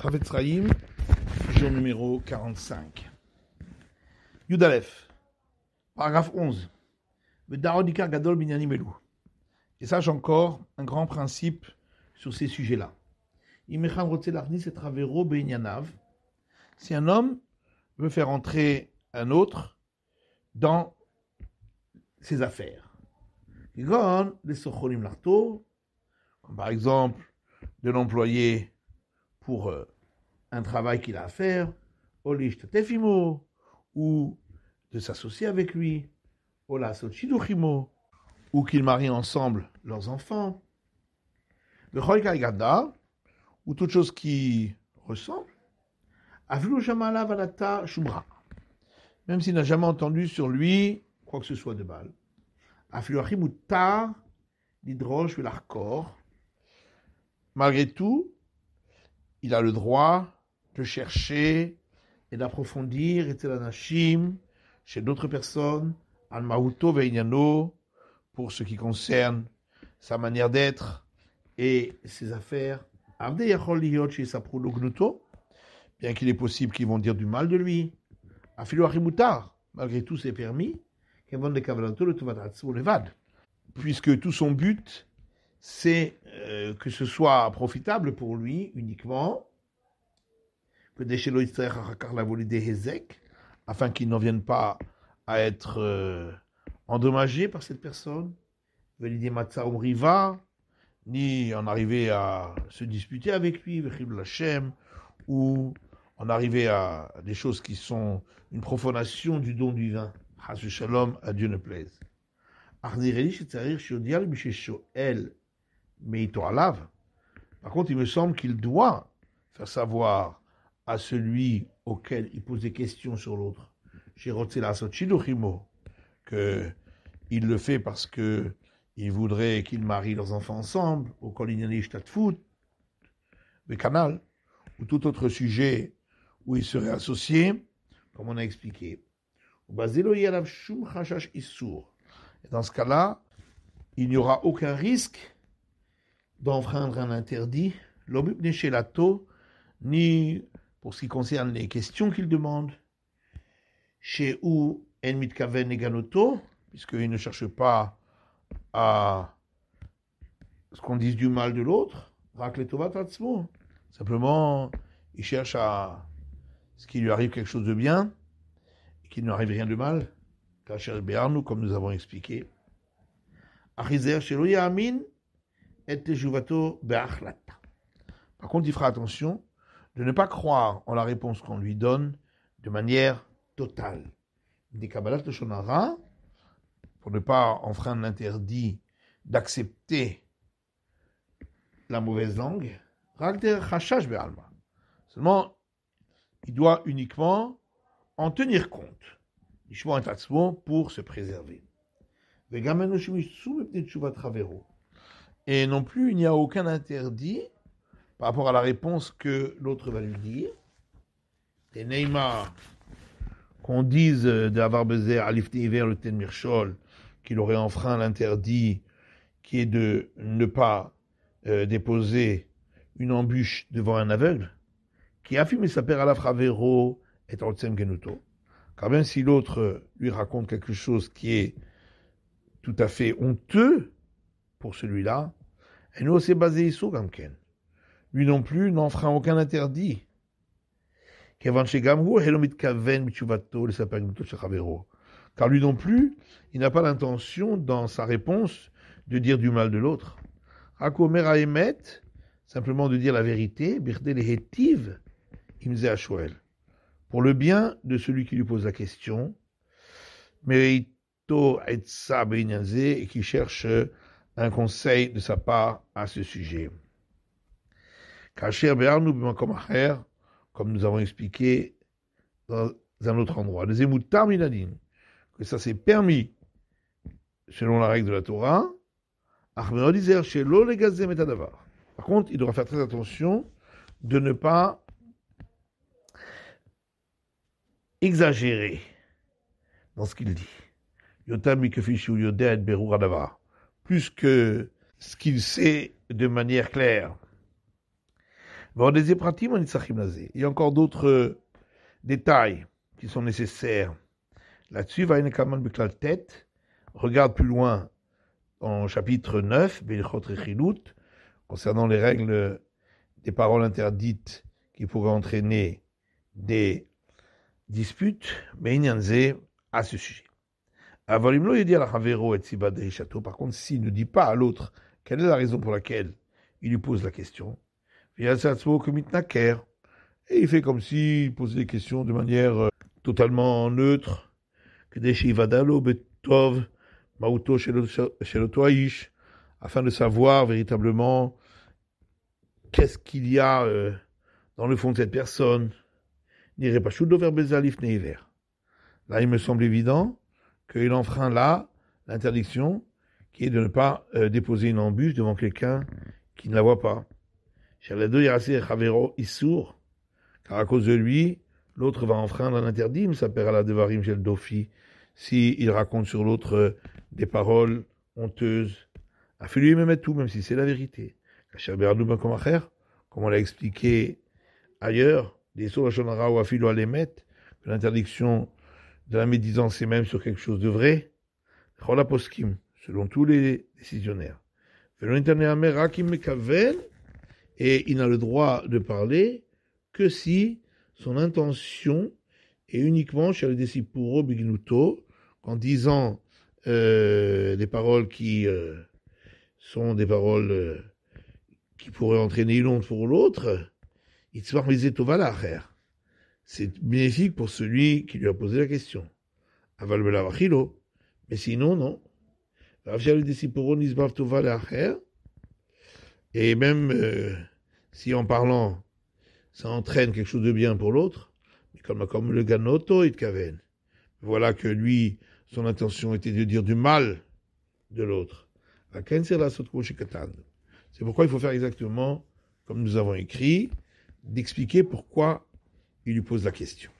Chavetz Chaim, jour numéro 45. Yud Aleph, paragraphe 11. Vedarodika Gadol Binyanim Elu. Et sache encore un grand principe sur ces sujets-là. Imechan Rotze Lachnis et Travero Beinyanav. Si un homme veut faire entrer un autre dans ses affaires, comme par exemple de l'employer pour un travail qu'il a à faire, ou de s'associer avec lui, ou qu'ils marient ensemble leurs enfants, ou toute chose qui ressemble, même s'il n'a jamais entendu sur lui quoi que ce soit de mal. Malgré tout, il a le droit de chercher et d'approfondir chez d'autres personnes, pour ce qui concerne sa manière d'être et ses affaires. Bien qu'il est possible qu'ils vont dire du mal de lui. Malgré tout, c'est permis. Puisque tout son but, c'est que ce soit profitable pour lui uniquement, afin qu'il n'en vienne pas à être endommagé par cette personne, ni en arriver à se disputer avec lui, ou en arriver à des choses qui sont une profanation du don divin. Shalom, à Dieu ne plaise. Par contre, il me semble qu'il doit faire savoir à celui auquel il pose des questions sur l'autre, qu'il le fait parce que il voudrait qu'ils marient leurs enfants ensemble, au le canal, ou tout autre sujet où ils seraient associés, comme on a expliqué. Et dans ce cas-là, il n'y aura aucun risque d'enfreindre un interdit, ni pour ce qui concerne les questions qu'il demande, puisqu'il ne cherche pas à ce qu'on dise du mal de l'autre, simplement, il cherche à ce qu'il lui arrive quelque chose de bien, et qu'il ne lui arrive rien de mal, comme nous avons expliqué. Par contre, il fera attention de ne pas croire en la réponse qu'on lui donne de manière totale. Des Kabbalat de Shonara, pour ne pas enfreindre l'interdit d'accepter la mauvaise langue, seulement, il doit uniquement en tenir compte, pour se préserver. Et non plus, il n'y a aucun interdit par rapport à la réponse que l'autre va lui dire. Et Neymar, qu'on dise d'avoir baisé à l'ifté hiver le ten mirchol, qu'il aurait enfreint l'interdit qui est de ne pas déposer une embûche devant un aveugle, qui affirme sa père à la fravero et ortsem genuto. Car même si l'autre lui raconte quelque chose qui est tout à fait honteux pour celui-là, et nous aussi basé ici comme Ken. Lui non plus n'enfreint aucun interdit. Car lui non plus, il n'a pas l'intention dans sa réponse de dire du mal de l'autre. Simplement de dire la vérité, pour le bien de celui qui lui pose la question, et qui cherche un conseil de sa part à ce sujet. Comme nous avons expliqué dans un autre endroit, que ça s'est permis selon la règle de la Torah. Par contre, il devra faire très attention de ne pas exagérer dans ce qu'il dit. Plus que ce qu'il sait de manière claire. Il y a encore d'autres détails qui sont nécessaires. Là-dessus, regarde plus loin en chapitre 9, concernant les règles des paroles interdites qui pourraient entraîner des disputes, mais à ce sujet. Par contre, s'il ne dit pas à l'autre quelle est la raison pour laquelle il lui pose la question, et il fait comme s'il posait des questions de manière totalement neutre, afin de savoir véritablement qu'est-ce qu'il y a dans le fond de cette personne. Là, il me semble évident qu'il enfreint là l'interdiction qui est de ne pas déposer une embûche devant quelqu'un qui ne la voit pas. Car à cause de lui, l'autre va enfreindre un interdit, s'il raconte sur l'autre des paroles honteuses. Afin même tout, même si c'est la vérité. Comme on l'a expliqué ailleurs, que l'interdiction de la médisance c'est même sur quelque chose de vrai, selon tous les décisionnaires. Et il n'a le droit de parler que si son intention est uniquement chez le Desipuro Bignuto, en disant des paroles qui sont des paroles qui pourraient entraîner une honte pour l'autre, c'est bénéfique pour celui qui lui a posé la question. Mais sinon, non. Et même si en parlant, ça entraîne quelque chose de bien pour l'autre, comme le Ganoto et Kaven. Voilà que lui, son intention était de dire du mal de l'autre. C'est pourquoi il faut faire exactement comme nous avons écrit, d'expliquer pourquoi il lui pose la question.